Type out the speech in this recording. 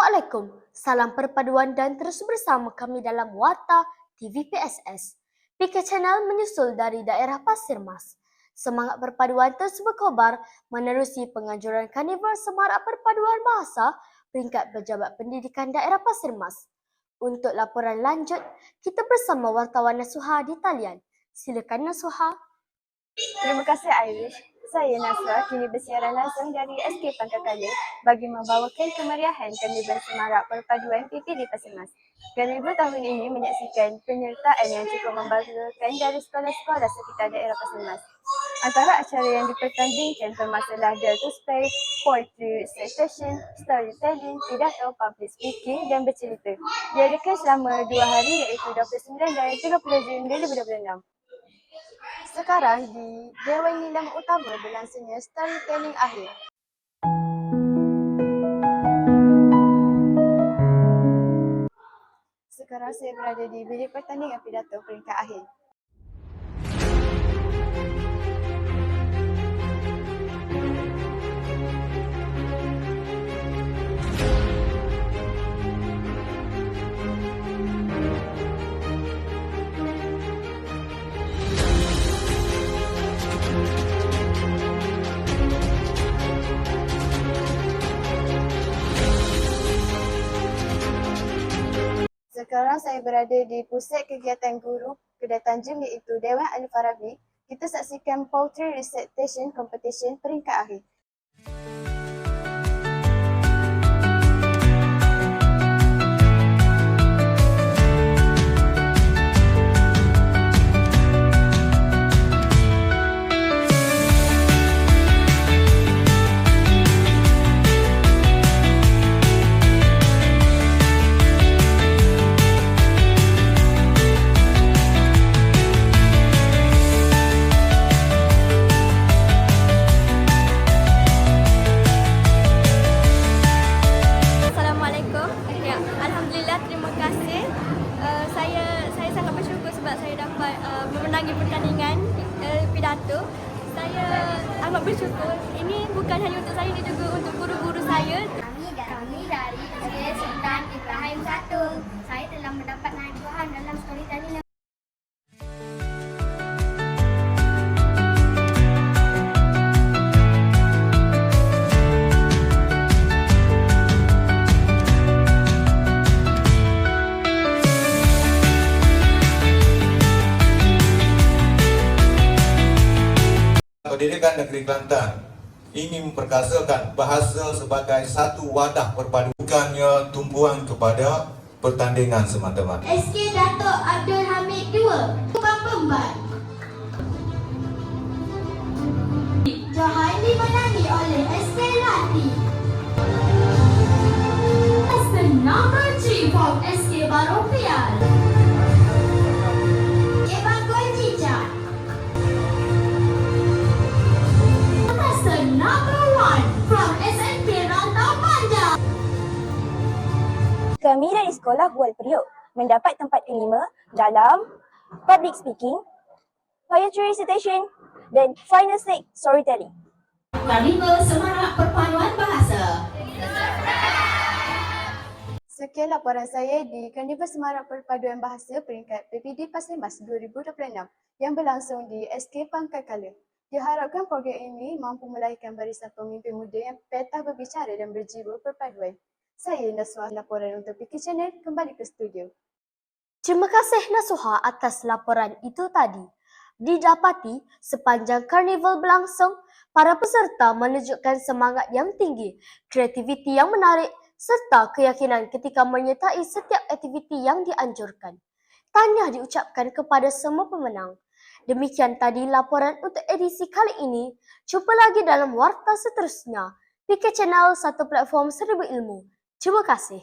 Assalamualaikum, salam perpaduan dan terus bersama kami dalam Warta TV PSS. PK Channel menyusul dari daerah Pasir Mas. Semangat perpaduan terus berkobar menerusi penganjuran Karnival Semarak Perpaduan Bahasa peringkat Pejabat Pendidikan Daerah Pasir Mas. Untuk laporan lanjut, kita bersama wartawan Nasuha di talian. Silakan Nasuha. Terima kasih Irish. Saya Nasra kini bersiaran langsung dari SK Pangkakali bagi membawakan kemeriahan Karnival Semarak Perpaduan PPD Pasir Mas. Karnival tahun ini menyaksikan penyertaan yang cukup membanggakan dari sekolah-sekolah sekitar daerah Pasir Mas. Antara acara yang dipertandingkan termasuklah Dare to Speak, Poetry Recitation, Storytelling, Pidato, Public Speaking dan Bercerita. Diadakan selama 2 hari iaitu 29 dan 30 Jun 2026. Sekarang di Dewan Nilam Utama berlangsungnya storytelling akhir. Sekarang saya berada di bilik pertandingan pidato peringkat akhir. Sekarang saya berada di pusat kegiatan guru Kedai Tanjung iaitu Dewan Al-Farabi. Kita saksikan Poetry Recitation Competition peringkat akhir. Terima kasih. Saya sangat bersyukur sebab saya dapat memenangi pertandingan pidato. Saya amat bersyukur. Ini bukan hanya untuk saya, ini juga untuk guru-guru saya. Kami dari SD Sultan Ibrahim 1. Saya telah mendapat naik Tuhan dalam storytelling. Pendidikan Negeri Kelantan ingin memperkasakan bahasa sebagai satu wadah perpaduan, bukannya tumpuan kepada pertandingan semata-mata. SK Dato' Abdul Hamid 2, Tukang Pemban. Johan dimenangi oleh SK Lati. As the number 3 from SK Baropial. Kami dari Sekolah Bual Periuk mendapat tempat kelima dalam Public Speaking, Poetry Recitation dan Final Stage Storytelling. Karnival Semarak Perpaduan Bahasa. Sekian laporan saya di Karnival Semarak Perpaduan Bahasa peringkat PPD Pasir Mas 2026 yang berlangsung di SK Pangkakali. Diharapkan program ini mampu melahirkan barisan pemimpin muda yang petah berbicara dan berjiwa perpaduan. Saya Nasuha, laporan untuk PK Channel, kembali ke studio. Terima kasih Nasuha atas laporan itu tadi. Didapati sepanjang karnival berlangsung, para peserta menunjukkan semangat yang tinggi, kreativiti yang menarik serta keyakinan ketika menyertai setiap aktiviti yang dianjurkan. Tahniah diucapkan kepada semua pemenang. Demikian tadi laporan untuk edisi kali ini. Jumpa lagi dalam warta seterusnya. PK Channel, satu platform seribu ilmu. Terima kasih.